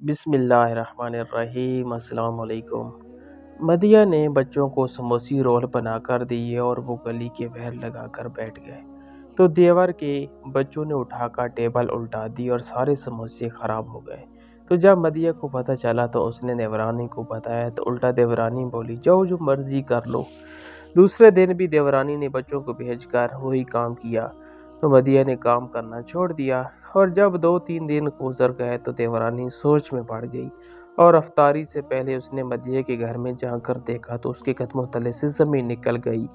بسم اللہ الرحمن الرحیم۔ السلام علیکم۔ مدیہ نے بچوں کو سموسی رول بنا کر دیے اور وہ گلی کے باہر لگا کر بیٹھ گئے تو دیور کے بچوں نے اٹھا کر ٹیبل الٹا دی اور سارے سموسے خراب ہو گئے۔ تو جب مدیہ کو پتہ چلا تو اس نے دیورانی کو بتایا تو الٹا دیورانی بولی جاؤ جو مرضی کر لو۔ دوسرے دن بھی دیورانی نے بچوں کو بھیج کر وہی کام کیا تو مدیہ نے کام کرنا چھوڑ دیا، اور جب 2-3 دن گزر گئے تو دیورانی سوچ میں پڑ گئی اور افطاری سے پہلے اس نے مدیہ کے گھر میں جا کر دیکھا تو اس کے قدموں تلے سے زمین نکل گئی،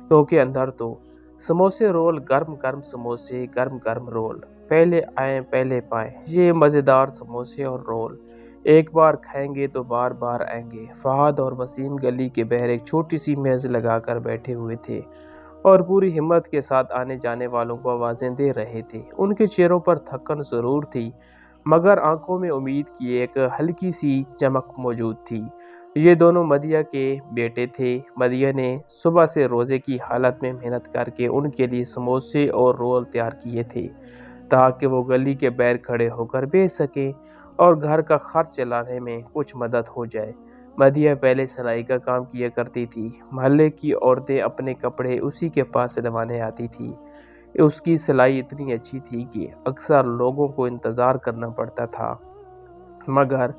کیونکہ اندر تو سموسے رول، گرم گرم سموسے، گرم گرم رول، پہلے آئیں پہلے پائیں، یہ مزیدار سموسے اور رول ایک بار کھائیں گے تو بار بار آئیں گے۔ فہد اور وسیم گلی کے باہر ایک چھوٹی سی میز لگا کر بیٹھے ہوئے تھے اور پوری ہمت کے ساتھ آنے جانے والوں کو آوازیں دے رہے تھے۔ ان کے چہروں پر تھکن ضرور تھی مگر آنکھوں میں امید کی ایک ہلکی سی چمک موجود تھی۔ یہ دونوں مدیہ کے بیٹے تھے۔ مدیہ نے صبح سے روزے کی حالت میں محنت کر کے ان کے لیے سموسے اور رول تیار کیے تھے تاکہ وہ گلی کے باہر کھڑے ہو کر بیچ سکیں اور گھر کا خرچ چلانے میں کچھ مدد ہو جائے۔ مدیہ پہلے سلائی کا کام کیا کرتی تھی۔ محلے کی عورتیں اپنے کپڑے اسی کے پاس سلوانے آتی تھی۔ اس کی سلائی اتنی اچھی تھی کہ اکثر لوگوں کو انتظار کرنا پڑتا تھا۔ مگر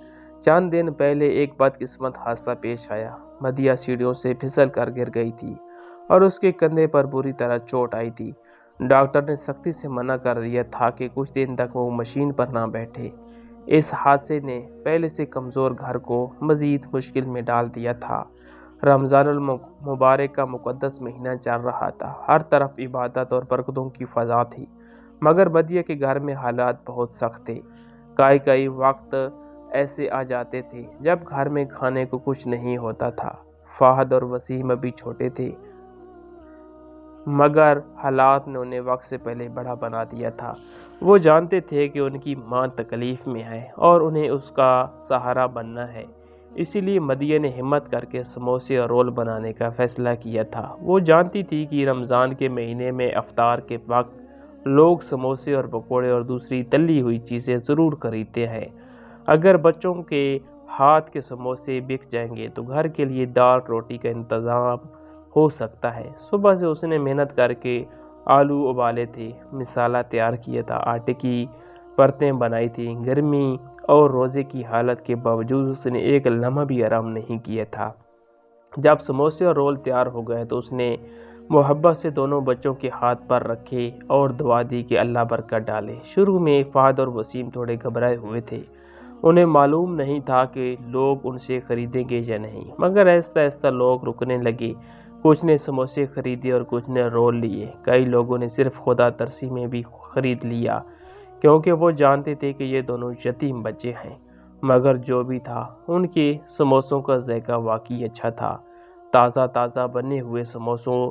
چند دن پہلے ایک بدقسمت حادثہ پیش آیا۔ مدیہ سیڑھیوں سے پھسل کر گر گئی تھی اور اس کے کندھے پر بری طرح چوٹ آئی تھی۔ ڈاکٹر نے سختی سے منع کر دیا تھا کہ کچھ دن تک وہ مشین پر نہ بیٹھے۔ اس حادثے نے پہلے سے کمزور گھر کو مزید مشکل میں ڈال دیا تھا۔ رمضان المبارک کا مقدس مہینہ چل رہا تھا۔ ہر طرف عبادت اور برکتوں کی فضا تھی، مگر مدیہ کے گھر میں حالات بہت سخت تھے۔ کئی وقت ایسے آ جاتے تھے جب گھر میں کھانے کو کچھ نہیں ہوتا تھا۔ فہد اور وسیم ابھی چھوٹے تھے مگر حالات نے انہیں وقت سے پہلے بڑا بنا دیا تھا۔ وہ جانتے تھے کہ ان کی ماں تکلیف میں ہے اور انہیں اس کا سہارا بننا ہے، اسی لیے مدیہ نے ہمت کر کے سموسے اور رول بنانے کا فیصلہ کیا تھا۔ وہ جانتی تھی کہ رمضان کے مہینے میں افطار کے وقت لوگ سموسے اور پکوڑے اور دوسری تلی ہوئی چیزیں ضرور خریدتے ہیں۔ اگر بچوں کے ہاتھ کے سموسے بک جائیں گے تو گھر کے لیے دال روٹی کا انتظام ہو سکتا ہے۔ صبح سے اس نے محنت کر کے آلو ابالے تھے، مسالہ تیار کیا تھا، آٹے کی پرتیں بنائی تھیں۔ گرمی اور روزے کی حالت کے باوجود اس نے ایک لمحہ بھی آرام نہیں کیا تھا۔ جب سموسے اور رول تیار ہو گئے تو اس نے محبت سے دونوں بچوں کے ہاتھ پر رکھے اور دعا دی کہ اللہ برکت ڈالے۔ شروع میں فہد اور وسیم تھوڑے گھبرائے ہوئے تھے۔ انہیں معلوم نہیں تھا کہ لوگ ان سے خریدیں گے یا نہیں، مگر آہستہ آہستہ لوگ رکنے لگے۔ کچھ نے سموسے خریدے اور کچھ نے رول لیے۔ کئی لوگوں نے صرف خدا ترسی میں بھی خرید لیا کیونکہ وہ جانتے تھے کہ یہ دونوں یتیم بچے ہیں۔ مگر جو بھی تھا، ان کے سموسوں کا ذائقہ واقعی اچھا تھا۔ تازہ بنے ہوئے سموسوں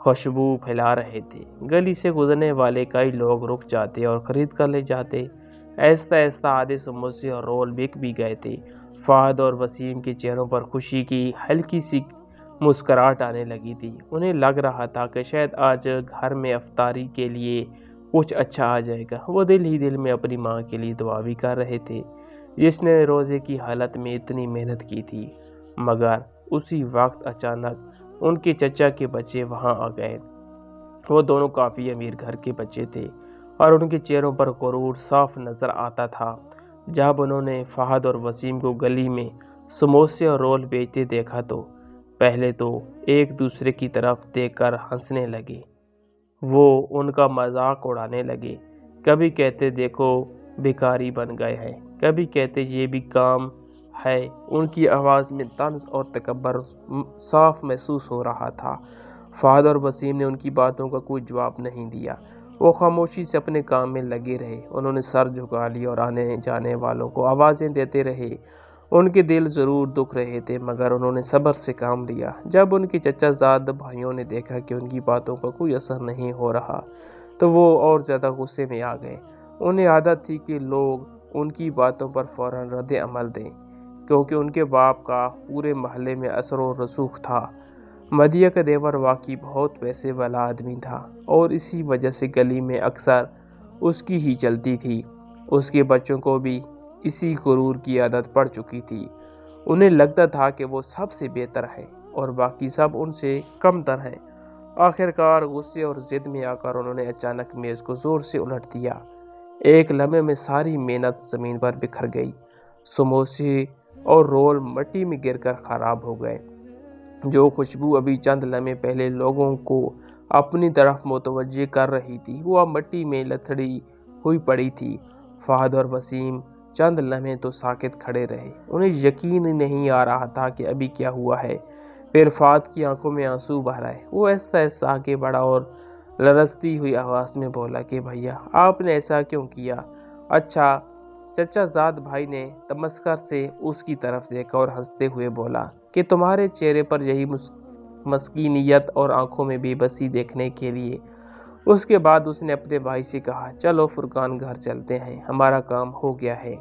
خوشبو پھیلا رہے تھے۔ گلی سے گزرنے والے کئی لوگ رک جاتے اور خرید کر لے جاتے۔ آہستہ آہستہ آدھے سموسے اور رول بک بھی گئے تھے۔ فہد اور وسیم کے چہروں پر خوشی کی ہلکی سی مسکراہٹ آنے لگی تھی۔ انہیں لگ رہا تھا کہ شاید آج گھر میں افطاری کے لیے کچھ اچھا آ جائے گا۔ وہ دل ہی دل میں اپنی ماں کے لیے دعا بھی کر رہے تھے جس نے روزے کی حالت میں اتنی محنت کی تھی۔ مگر اسی وقت اچانک ان کے چچا کے بچے وہاں آ گئے۔ وہ دونوں کافی امیر گھر کے بچے تھے اور ان کے چہروں پر غرور صاف نظر آتا تھا۔ جب انہوں نے فہد اور وسیم کو گلی میں سموسے اور رول بیچتے دیکھا تو پہلے تو ایک دوسرے کی طرف دیکھ کر ہنسنے لگے۔ وہ ان کا مذاق اڑانے لگے۔ کبھی کہتے دیکھو بھکاری بن گئے ہیں، کبھی کہتے یہ بھی کام ہے۔ ان کی آواز میں طنز اور تکبر صاف محسوس ہو رہا تھا۔ فہد اور وسیم نے ان کی باتوں کا کوئی جواب نہیں دیا۔ وہ خاموشی سے اپنے کام میں لگے رہے۔ انہوں نے سر جھکا لیا اور آنے جانے والوں کو آوازیں دیتے رہے۔ ان کے دل ضرور دکھ رہے تھے مگر انہوں نے صبر سے کام لیا۔ جب ان کے چچا زاد بھائیوں نے دیکھا کہ ان کی باتوں کا کوئی اثر نہیں ہو رہا تو وہ اور زیادہ غصے میں آ گئے۔ انہیں عادت تھی کہ لوگ ان کی باتوں پر فوراً رد عمل دیں کیونکہ ان کے باپ کا پورے محلے میں اثر و رسوخ تھا۔ مدیہ کا دیور واقعی بہت پیسے والا آدمی تھا اور اسی وجہ سے گلی میں اکثر اس کی ہی چلتی تھی۔ اس کے بچوں کو بھی اسی غرور کی عادت پڑ چکی تھی۔ انہیں لگتا تھا کہ وہ سب سے بہتر ہے اور باقی سب ان سے کم تر ہیں۔ آخر کار غصے اور ضد میں آ کر انہوں نے اچانک میز کو زور سے الٹ دیا۔ ایک لمحے میں ساری محنت زمین پر بکھر گئی۔ سموسے اور رول مٹی میں گر کر خراب ہو گئے۔ جو خوشبو ابھی چند لمحے پہلے لوگوں کو اپنی طرف متوجہ کر رہی تھی، وہ اب مٹی میں لتھڑی ہوئی پڑی تھی۔ فہد اور وسیم چند لمحے تو ساکت کھڑے رہے۔ انہیں یقین ہی نہیں آ رہا تھا کہ ابھی کیا ہوا ہے۔ پھر فہد کی آنکھوں میں آنسو بہہ آئے۔ وہ آہستہ آہستہ آگے بڑھا اور لرزتی ہوئی آواز میں بولا کہ بھیا، آپ نے ایسا کیوں کیا؟ اچھا، چچا زاد بھائی نے تمسخر سے اس کی طرف دیکھا اور ہنستے ہوئے بولا کہ تمہارے چہرے پر یہی مسکینیت اور آنکھوں میں بے بسی دیکھنے کے لیے۔ اس کے بعد اس نے اپنے بھائی سے کہا، چلو فرقان، گھر چلتے ہیں، ہمارا کام ہو گیا ہے۔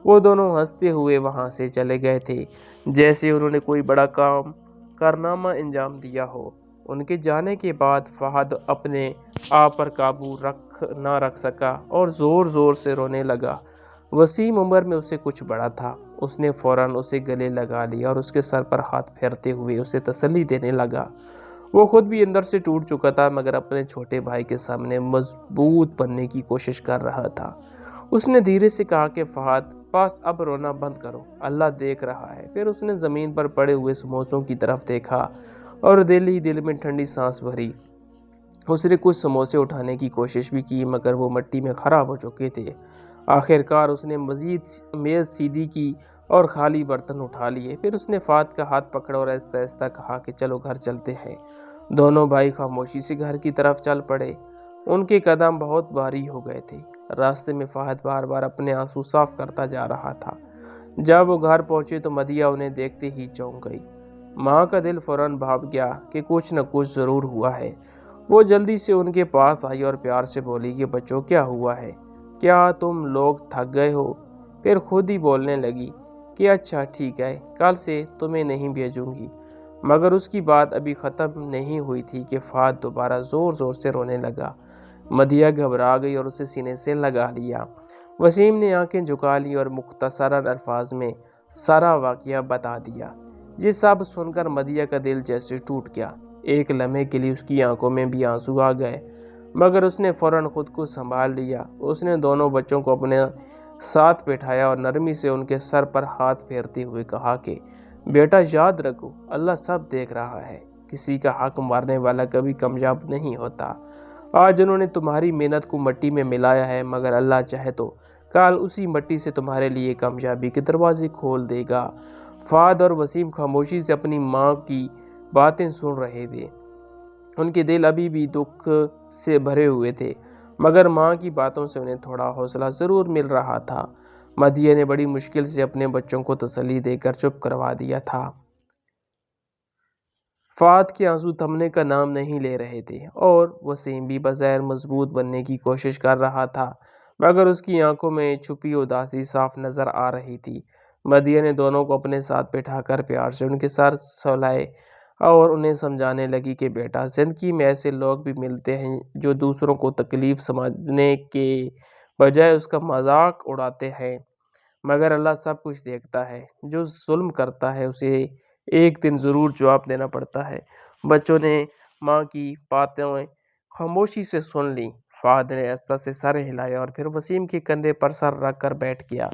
وہ دونوں ہنستے ہوئے وہاں سے چلے گئے تھے، جیسے انہوں نے کوئی بڑا کارنامہ انجام دیا ہو۔ ان کے جانے کے بعد فہد اپنے آپ پر قابو نہ رکھ سکا اور زور زور سے رونے لگا۔ وسیم عمر میں اس سے کچھ بڑا تھا۔ اس نے فوراً اسے گلے لگا لیا اور اس کے سر پر ہاتھ پھیرتے ہوئے اسے تسلی دینے لگا۔ وہ خود بھی اندر سے ٹوٹ چکا تھا، مگر اپنے چھوٹے بھائی کے سامنے مضبوط بننے کی کوشش کر رہا تھا۔ اس نے دھیرے سے کہا کہ فہد، بس اب رونا بند کرو، اللہ دیکھ رہا ہے۔ پھر اس نے زمین پر پڑے ہوئے سموسوں کی طرف دیکھا اور دل ہی دل میں ٹھنڈی سانس بھری۔ اس نے کچھ سموسے اٹھانے کی کوشش بھی کی، مگر وہ مٹی میں خراب ہو چکے تھے۔ آخر کار اس نے میز سیدھی کی اور خالی برتن اٹھا لیے۔ پھر اس نے فہد کا ہاتھ پکڑا اور آہستہ آہستہ کہا کہ چلو گھر چلتے ہیں۔ دونوں بھائی خاموشی سے گھر کی طرف چل پڑے۔ ان کے قدم بہت بھاری ہو گئے تھے۔ راستے میں فہد بار بار اپنے آنسو صاف کرتا جا رہا تھا۔ جب وہ گھر پہنچے تو مدیہ انہیں دیکھتے ہی چونک گئی۔ ماں کا دل فوراً بھاپ گیا کہ کچھ نہ کچھ ضرور ہوا ہے۔ وہ جلدی سے ان کے پاس آئی اور پیار سے بولی کہ بچوں، کیا ہوا ہے؟ کیا تم لوگ تھک گئے ہو؟ پھر خود ہی بولنے لگی کہ اچھا ٹھیک ہے، کل سے تمہیں نہیں بھیجوں گی۔ مگر اس کی بات ابھی ختم نہیں ہوئی تھی کہ فہد دوبارہ زور زور سے رونے لگا۔ مدیہ گھبرا گئی اور اسے سینے سے لگا لیا۔ وسیم نے آنکھیں جھکا لی اور مختصراً الفاظ میں سارا واقعہ بتا دیا۔ یہ سب سن کر مدیہ کا دل جیسے ٹوٹ گیا۔ ایک لمحے کے لیے اس کی آنکھوں میں بھی آنسو آ گئے، مگر اس نے فوراً خود کو سنبھال لیا۔ اس نے دونوں بچوں کو اپنے ساتھ بٹھایا اور نرمی سے ان کے سر پر ہاتھ پھیرتے ہوئے کہا کہ بیٹا، یاد رکھو، اللہ سب دیکھ رہا ہے۔ کسی کا حق مارنے والا کبھی کامیاب نہیں ہوتا۔ آج انہوں نے تمہاری محنت کو مٹی میں ملایا ہے، مگر اللہ چاہے تو کل اسی مٹی سے تمہارے لیے کامیابی کے دروازے کھول دے گا۔ فہد اور وسیم خاموشی سے اپنی ماں کی باتیں سن رہے تھے۔ ان کے دل ابھی بھی دکھ سے بھرے ہوئے تھے، مگر ماں کی باتوں سے انہیں تھوڑا حوصلہ ضرور مل رہا تھا۔ مدیہ نے بڑی مشکل سے اپنے بچوں کو تسلی دے کر چپ کروا دیا تھا۔ فہد کے آنسو تھمنے کا نام نہیں لے رہے تھے اور وسیم بھی بظاہر مضبوط بننے کی کوشش کر رہا تھا، مگر اس کی آنکھوں میں چھپی اداسی صاف نظر آ رہی تھی۔ مدیہ نے دونوں کو اپنے ساتھ بٹھا کر پیار سے ان کے سر سہلائے اور انہیں سمجھانے لگی کہ بیٹا، زندگی میں ایسے لوگ بھی ملتے ہیں جو دوسروں کو تکلیف سمجھنے کے بجائے اس کا مذاق اڑاتے ہیں، مگر اللہ سب کچھ دیکھتا ہے۔ جو ظلم کرتا ہے اسے ایک دن ضرور جواب دینا پڑتا ہے۔ بچوں نے ماں کی باتیں خاموشی سے سن لیں۔ فہد نے آہستہ سے سر ہلایا اور پھر وسیم کے کندھے پر سر رکھ کر بیٹھ گیا۔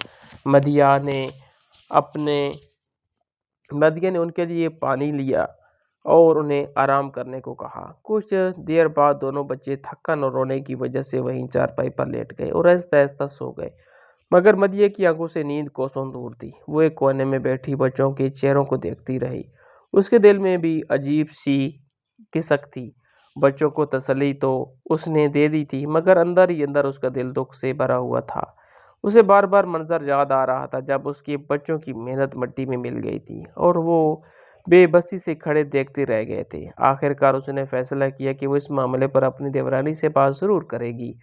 مدیہ نے ان کے لیے پانی لیا اور انہیں آرام کرنے کو کہا۔ کچھ دیر بعد دونوں بچے تھکن اور رونے کی وجہ سے وہیں چارپائی پر لیٹ گئے اور آہستہ آہستہ سو گئے، مگر مدیہ کی آنکھوں سے نیند کوسوں دور تھی۔ وہ ایک کونے میں بیٹھی بچوں کے چہروں کو دیکھتی رہی۔ اس کے دل میں بھی عجیب سی کھسک تھی۔ بچوں کو تسلی تو اس نے دے دی تھی، مگر اندر ہی اندر اس کا دل دکھ سے بھرا ہوا تھا۔ اسے بار بار منظر یاد آ رہا تھا جب اس کے بچوں کی محنت مٹی میں مل گئی تھی اور وہ بے بسی سے کھڑے دیکھتے رہ گئے تھے۔ آخر کار اس نے فیصلہ کیا کہ وہ اس معاملے پر اپنی دیورانی سے بات ضرور کرے گی۔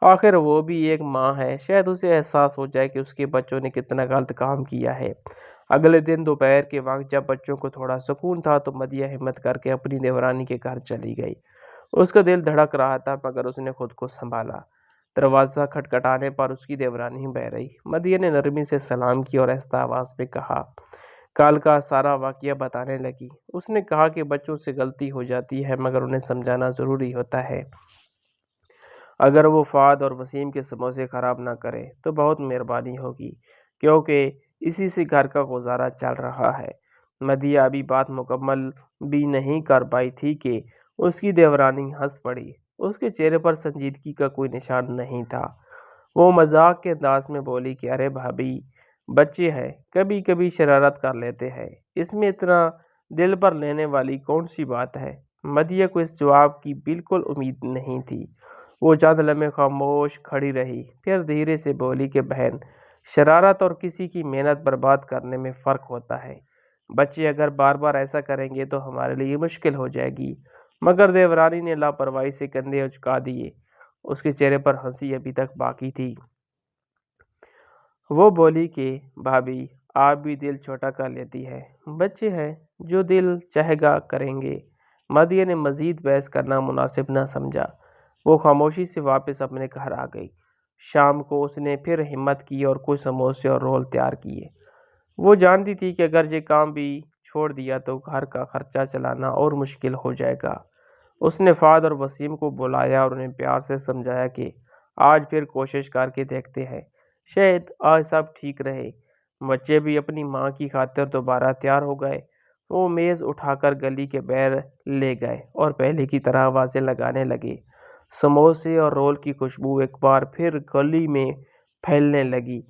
آخر وہ بھی ایک ماں ہے، شاید اسے احساس ہو جائے کہ اس کے بچوں نے کتنا غلط کام کیا ہے۔ اگلے دن دوپہر کے وقت جب بچوں کو تھوڑا سکون تھا تو مدیہ ہمت کر کے اپنی دیورانی کے گھر چلی گئی۔ اس کا دل دھڑک رہا تھا، مگر اس نے خود کو سنبھالا۔ دروازہ کھٹکھٹانے پر اس کی دیورانی بہ رہی۔ مدیہ نے نرمی سے سلام کیا اور آہستہ آواز میں کہا، کال کا سارا واقعہ بتانے لگی۔ اس نے کہا کہ بچوں سے غلطی ہو جاتی ہے مگر انہیں سمجھانا ضروری ہوتا ہے۔ اگر وہ فہد اور وسیم کے سموسے خراب نہ کرے تو بہت مہربانی ہوگی، کیونکہ اسی سے گھر کا گزارا چل رہا ہے۔ مدیہ ابھی بات مکمل بھی نہیں کر پائی تھی کہ اس کی دیورانی ہنس پڑی۔ اس کے چہرے پر سنجیدگی کا کوئی نشان نہیں تھا۔ وہ مذاق کے انداز میں بولی کہ ارے بھابھی، بچے ہیں، کبھی کبھی شرارت کر لیتے ہیں، اس میں اتنا دل پر لینے والی کون سی بات ہے؟ مدیہ کو اس جواب کی بالکل امید نہیں تھی۔ وہ چند لمحے خاموش کھڑی رہی، پھر دھیرے سے بولی کہ بہن، شرارت اور کسی کی محنت برباد کرنے میں فرق ہوتا ہے۔ بچے اگر بار بار ایسا کریں گے تو ہمارے لیے مشکل ہو جائے گی۔ مگر دیورانی نے لاپرواہی سے کندھے اچکا دیے۔ اس کے چہرے پر ہنسی ابھی تک باقی تھی۔ وہ بولی کہ بھابھی، آپ بھی دل چھوٹا کر لیتی ہے، بچے ہیں، جو دل چاہے گا کریں گے۔ مدیہ نے مزید بحث کرنا مناسب نہ سمجھا۔ وہ خاموشی سے واپس اپنے گھر آ گئی۔ شام کو اس نے پھر ہمت کی اور کچھ سموسے اور رول تیار کیے۔ وہ جانتی تھی کہ اگر یہ کام بھی چھوڑ دیا تو گھر کا خرچہ چلانا اور مشکل ہو جائے گا۔ اس نے فہد اور وسیم کو بلایا اور انہیں پیار سے سمجھایا کہ آج پھر کوشش کر کے دیکھتے ہیں، شاید آج سب ٹھیک رہے۔ بچے بھی اپنی ماں کی خاطر دوبارہ تیار ہو گئے۔ وہ میز اٹھا کر گلی کے باہر لے گئے اور پہلے کی طرح آوازیں لگانے لگے۔ سموسے اور رول کی خوشبو ایک بار پھر گلی میں پھیلنے لگی۔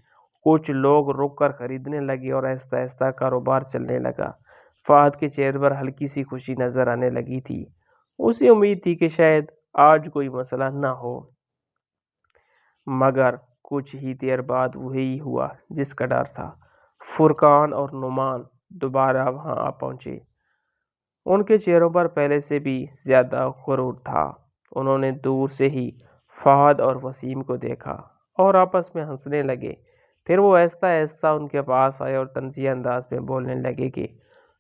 کچھ لوگ رک کر خریدنے لگے اور آہستہ آہستہ کاروبار چلنے لگا۔ فہد کے چہرے پر ہلکی سی خوشی نظر آنے لگی تھی۔ اسے امید تھی کہ شاید آج کوئی مسئلہ نہ ہو، مگر کچھ ہی دیر بعد وہی ہوا جس کا ڈر تھا۔ فرقان اور نعمان دوبارہ وہاں آ پہنچے۔ ان کے چہروں پر پہلے سے بھی زیادہ غرور تھا۔ انہوں نے دور سے ہی فہد اور وسیم کو دیکھا اور آپس میں ہنسنے لگے۔ پھر وہ آہستہ آہستہ ان کے پاس آئے اور طنزیہ انداز میں بولنے لگے کہ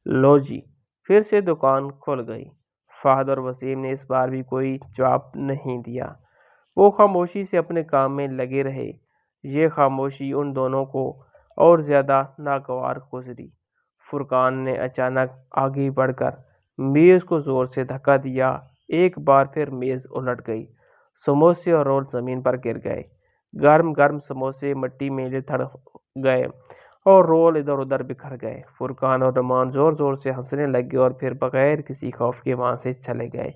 لو جی، پھر سے دکان کھل گئی۔ فہد اور وسیم نے اس بار بھی کوئی جواب نہیں دیا۔ وہ خاموشی سے اپنے کام میں لگے رہے۔ یہ خاموشی ان دونوں کو اور زیادہ ناگوار گزری۔ فرقان نے اچانک آگے بڑھ کر میز کو زور سے دھکا دیا۔ ایک بار پھر میز الٹ گئی۔ سموسے اور رول زمین پر گر گئے۔ گرم گرم سموسے مٹی میں لتھڑ گئے اور رول ادھر ادھر بکھر گئے۔ فرقان اور نعمان زور زور سے ہنسنے لگے اور پھر بغیر کسی خوف کے وہاں سے چلے گئے۔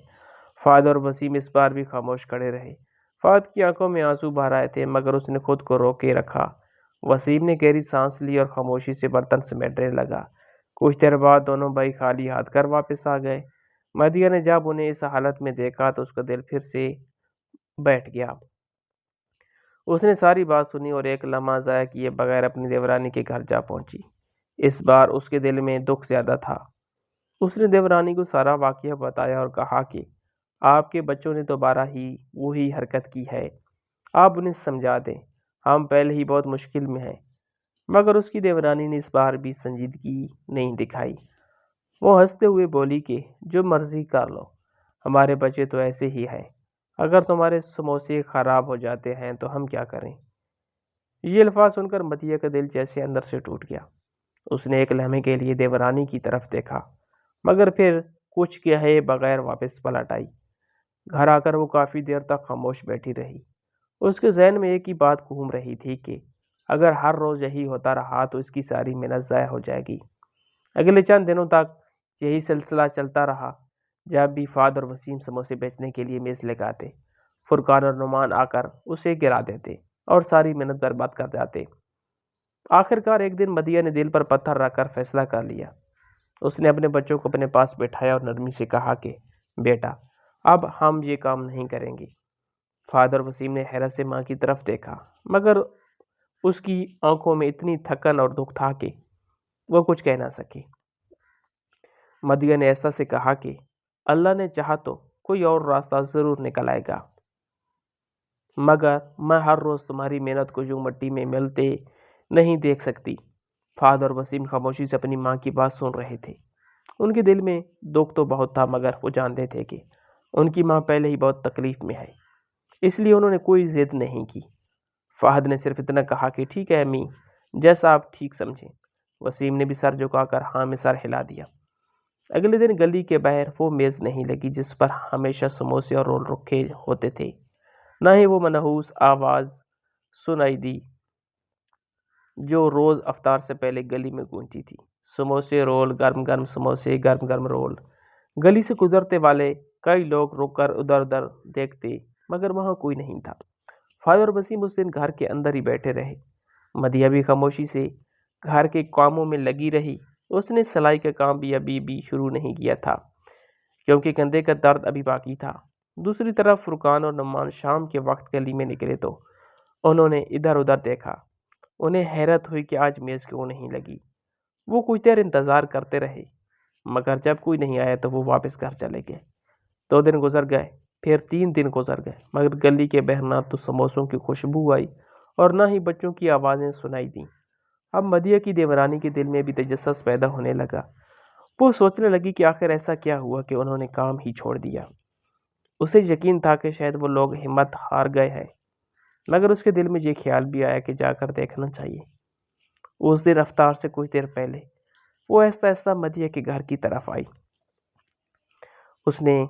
فہد اور وسیم اس بار بھی خاموش کھڑے رہے۔ فہد کی آنکھوں میں آنسو بھر آئے تھے مگر اس نے خود کو روکے رکھا۔ وسیم نے گہری سانس لی اور خاموشی سے برتن سمیٹنے لگا۔ کچھ دیر بعد دونوں بھائی خالی ہاتھ کر واپس آ گئے۔ مدیہ نے جب انہیں اس حالت میں دیکھا تو اس کا دل پھر سے بیٹھ گیا۔ اس نے ساری بات سنی اور ایک لمحہ ضائع کیے بغیر اپنی دیورانی کے گھر جا پہنچی۔ اس بار اس کے دل میں دکھ زیادہ تھا۔ اس نے دیورانی کو سارا واقعہ بتایا اور کہا کہ آپ کے بچوں نے دوبارہ ہی وہی حرکت کی ہے، آپ انہیں سمجھا دیں، ہم پہلے ہی بہت مشکل میں ہیں۔ مگر اس کی دیورانی نے اس بار بھی سنجیدگی نہیں دکھائی۔ وہ ہنستے ہوئے بولی کہ جو مرضی کر لو، ہمارے بچے تو ایسے ہی ہیں، اگر تمہارے سموسے خراب ہو جاتے ہیں تو ہم کیا کریں؟ یہ الفاظ سن کر مدیہ کا دل جیسے اندر سے ٹوٹ گیا۔ اس نے ایک لمحے کے لیے دیورانی کی طرف دیکھا مگر پھر کچھ کہے بغیر واپس پلٹ آئی۔ گھر آ کر وہ کافی دیر تک خاموش بیٹھی رہی۔ اس کے ذہن میں ایک ہی بات گھوم رہی تھی کہ اگر ہر روز یہی ہوتا رہا تو اس کی ساری محنت ضائع ہو جائے گی۔ اگلے چند دنوں تک یہی سلسلہ چلتا رہا۔ جب بھی فہد اور وسیم سموسے بیچنے کے لیے میز لگاتے، فرقان اور نعمان آ کر اسے گرا دیتے اور ساری محنت برباد کر جاتے۔ آخر کار ایک دن مدیہ نے دل پر پتھر رکھ کر فیصلہ کر لیا۔ اس نے اپنے بچوں کو اپنے پاس بٹھایا اور نرمی سے کہا کہ بیٹا، اب ہم یہ کام نہیں کریں گے۔ فہد اور وسیم نے حیرت سے ماں کی طرف دیکھا مگر اس کی آنکھوں میں اتنی تھکن اور دکھ تھا کہ وہ کچھ کہہ نہ سکے۔ مدیہ نے ایسا سے کہا کہ اللہ نے چاہا تو کوئی اور راستہ ضرور نکل آئے گا، مگر میں ہر روز تمہاری محنت کو یوں مٹی میں ملتے نہیں دیکھ سکتی۔ فہد اور وسیم خاموشی سے اپنی ماں کی بات سن رہے تھے۔ ان کے دل میں دکھ تو بہت تھا مگر وہ جانتے تھے کہ ان کی ماں پہلے ہی بہت تکلیف میں ہے۔ اس لیے انہوں نے کوئی ضد نہیں کی۔ فہد نے صرف اتنا کہا کہ ٹھیک ہے امی، جیسا آپ ٹھیک سمجھیں۔ وسیم نے بھی سر جھکا کر ہاں میں سر ہلا دیا۔ اگلے دن گلی کے باہر وہ میز نہیں لگی جس پر ہمیشہ سموسے اور رول رکھے ہوتے تھے، نہ ہی وہ منحوس آواز سنائی دی جو روز افطار سے پہلے گلی میں گونجتی تھی، سموسے رول، گرم گرم سموسے، گرم گرم رول۔ گلی سے گزرتے والے کئی لوگ رک کر ادھر ادھر دیکھتے، مگر وہاں کوئی نہیں تھا۔ فہد اور وسیم اس دن گھر کے اندر ہی بیٹھے رہے۔ مدیہ بھی خاموشی سے گھر کے کاموں میں لگی رہی۔ اس نے سلائی کا کام بھی ابھی شروع نہیں کیا تھا کیونکہ کندھے کا درد ابھی باقی تھا۔ دوسری طرف فرقان اور نعمان شام کے وقت گلی میں نکلے تو انہوں نے ادھر ادھر دیکھا۔ انہیں حیرت ہوئی کہ آج میز کیوں نہیں لگی۔ وہ کچھ دیر انتظار کرتے رہے، مگر جب کوئی نہیں آیا تو وہ واپس گھر چلے گئے۔ 2 دن گزر گئے، پھر 3 دن گزر گئے، مگر گلی کے باہر نہ تو سموسوں کی خوشبو آئی اور نہ ہی بچوں کی آوازیں سنائی دیں۔ اب مدیہ کی دیورانی کے دل میں بھی تجسس پیدا ہونے لگا۔ وہ سوچنے لگی کہ آخر ایسا کیا ہوا کہ انہوں نے کام ہی چھوڑ دیا۔ اسے یقین تھا کہ شاید وہ لوگ ہمت ہار گئے ہیں، مگر اس کے دل میں یہ خیال بھی آیا کہ جا کر دیکھنا چاہیے۔ اس دن افطار سے کچھ دیر پہلے وہ آہستہ آہستہ مدیہ کے گھر کی طرف آئی۔ اس نے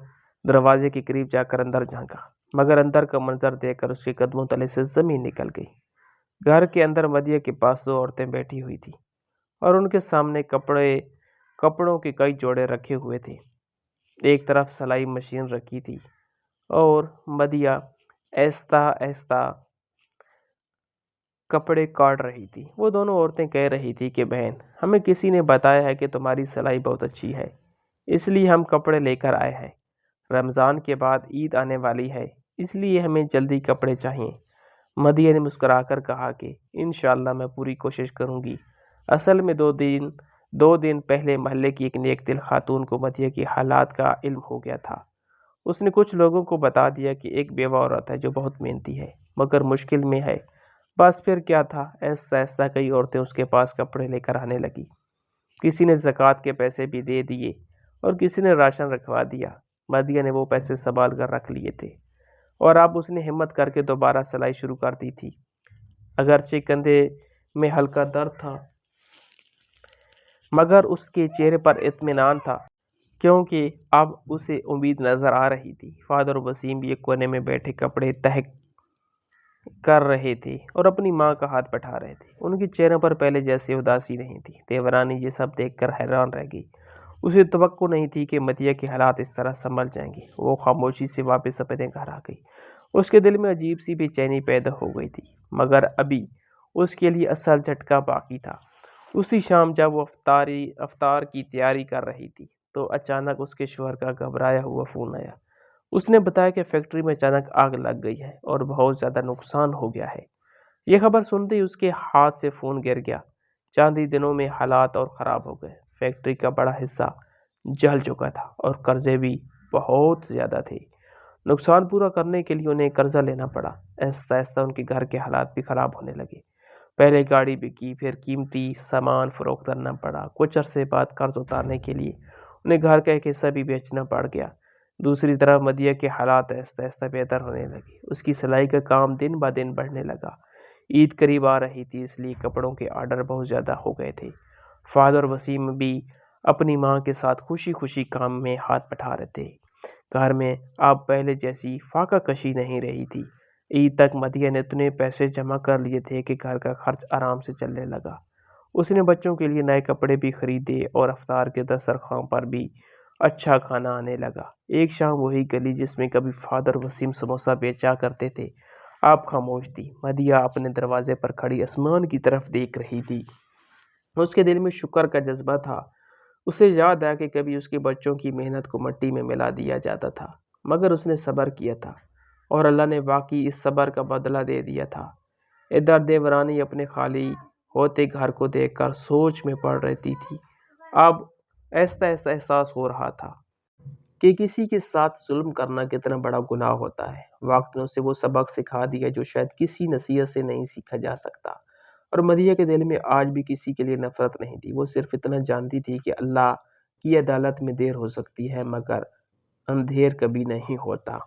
دروازے کے قریب جا کر اندر جھانکا، مگر اندر کا منظر دیکھ کر اس کے قدموں تلے سے زمین نکل گئی۔ گھر کے اندر مدیہ کے پاس 2 عورتیں بیٹھی ہوئی تھی اور ان کے سامنے کپڑوں کے کئی جوڑے رکھے ہوئے تھے۔ ایک طرف سلائی مشین رکھی تھی اور مدیہ آہستہ آہستہ کپڑے کاٹ رہی تھی۔ وہ دونوں عورتیں کہہ رہی تھی کہ بہن، ہمیں کسی نے بتایا ہے کہ تمہاری سلائی بہت اچھی ہے، اس لیے ہم کپڑے لے کر آئے ہیں۔ رمضان کے بعد عید آنے والی ہے، اس لیے ہمیں جلدی کپڑے چاہیے۔ مدیہ نے مسکرا کر کہا کہ انشاءاللہ میں پوری کوشش کروں گی۔ اصل میں 2 دن پہلے محلے کی ایک نیک دل خاتون کو مدیہ کے حالات کا علم ہو گیا تھا۔ اس نے کچھ لوگوں کو بتا دیا کہ ایک بیوہ عورت ہے جو بہت محنتی ہے مگر مشکل میں ہے۔ بس پھر کیا تھا، آہستہ آہستہ کئی عورتیں اس کے پاس کپڑے لے کر آنے لگی۔ کسی نے زکوٰۃ کے پیسے بھی دے دیے اور کسی نے راشن رکھوا دیا۔ مدیہ نے وہ پیسے سنبھال کر رکھ لیے تھے اور اب اس نے ہمت کر کے دوبارہ سلائی شروع کر دی تھی۔ اگرچہ کندھے میں ہلکا درد تھا مگر اس کے چہرے پر اطمینان تھا کیونکہ اب اسے امید نظر آ رہی تھی۔ فہد اور وسیم بھی ایک کونے میں بیٹھے کپڑے تہہ کر رہے تھے اور اپنی ماں کا ہاتھ بٹھا رہے تھے۔ ان کے چہروں پر پہلے جیسے اداسی نہیں تھی۔ دیورانی یہ سب دیکھ کر حیران رہ گئی۔ اسے توقع نہیں تھی کہ مدیہ کے حالات اس طرح سنبھل جائیں گے۔ وہ خاموشی سے واپس اپنے گھر آ گئی۔ اس کے دل میں عجیب سی بے چینی پیدا ہو گئی تھی، مگر ابھی اس کے لیے اصل جھٹکا باقی تھا۔ اسی شام جب وہ افطار کی تیاری کر رہی تھی تو اچانک اس کے شوہر کا گھبرایا ہوا فون آیا۔ اس نے بتایا کہ فیکٹری میں اچانک آگ لگ گئی ہے اور بہت زیادہ نقصان ہو گیا ہے۔ یہ خبر سنتے ہی اس کے ہاتھ سے فون گر گیا۔ چند ہی دنوں میں حالات اور خراب ہو گئے۔ فیکٹری کا بڑا حصہ جل چکا تھا اور قرضے بھی بہت زیادہ تھے۔ نقصان پورا کرنے کے لیے انہیں قرضہ لینا پڑا۔ آہستہ آہستہ ان کے گھر کے حالات بھی خراب ہونے لگے۔ پہلے گاڑی بکی، پھر قیمتی سامان فروخت کرنا پڑا۔ کچھ عرصے بعد قرض اتارنے کے لیے انہیں گھر کا ایک حصہ بھی بیچنا پڑ گیا۔ دوسری طرف مدیہ کے حالات آہستہ آہستہ بہتر ہونے لگے۔ اس کی سلائی کا کام دن بہ دن بڑھنے لگا۔ عید قریب آ رہی تھی، اس لیے کپڑوں کے آرڈر بہت زیادہ ہو گئے تھے۔ فہد اور وسیم بھی اپنی ماں کے ساتھ خوشی خوشی کام میں ہاتھ بٹھا رہے تھے۔ گھر میں اب پہلے جیسی فاقہ کشی نہیں رہی تھی۔ عید تک مدیہ نے اتنے پیسے جمع کر لیے تھے کہ گھر کا خرچ آرام سے چلنے لگا۔ اس نے بچوں کے لیے نئے کپڑے بھی خریدے اور افطار کے دسترخوان پر بھی اچھا کھانا آنے لگا۔ ایک شام وہی گلی جس میں کبھی فہد اور وسیم سموسہ بیچا کرتے تھے اب خاموش تھی۔ مدیہ اپنے دروازے پر کھڑی آسمان کی طرف دیکھ رہی تھی۔ اس کے دل میں شکر کا جذبہ تھا۔ اسے یاد آیا کہ کبھی اس کے بچوں کی محنت کو مٹی میں ملا دیا جاتا تھا، مگر اس نے صبر کیا تھا اور اللہ نے واقعی اس صبر کا بدلہ دے دیا تھا۔ ادھر دیورانی اپنے خالی ہوتے گھر کو دیکھ کر سوچ میں پڑ رہتی تھی۔ اب آہستہ آہستہ احساس ہو رہا تھا کہ کسی کے ساتھ ظلم کرنا کتنا بڑا گناہ ہوتا ہے۔ وقت نے اسے وہ سبق سکھا دیا جو شاید کسی نصیحت سے نہیں سیکھا جا سکتا۔ اور مدیہ کے دل میں آج بھی کسی کے لیے نفرت نہیں تھی۔ وہ صرف اتنا جانتی تھی کہ اللہ کی عدالت میں دیر ہو سکتی ہے مگر اندھیر کبھی نہیں ہوتا۔